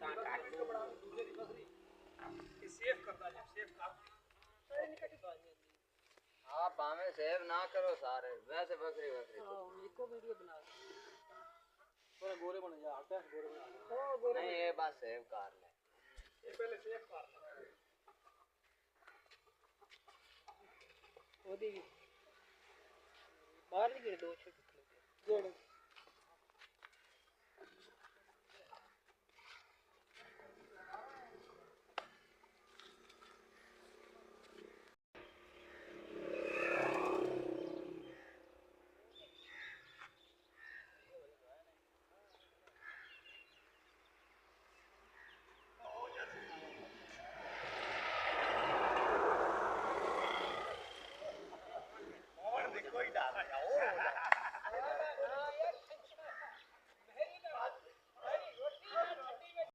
ਤਾਂ ਕੱਟ ਦੂਜੇ ਦੀ ਬਸਰੀ ਇਹ ਸੇਵ ਕਰਦਾ ਜਾਂ ਸੇਵ ਕਰ ਸਾਰੇ ਨਿਕਟ ਬਾਜੀ हाँ भावे सेव ना करो सारे वैसे बकरी बकरी हां इको वीडियो बना थोड़ा गोरे बन जा आटा गोरे बना ओ गोरे नहीं ये बस सेव कर ले ये पहले सेव कर ले ओदी बाहर नहीं गिरे दो छे जेड़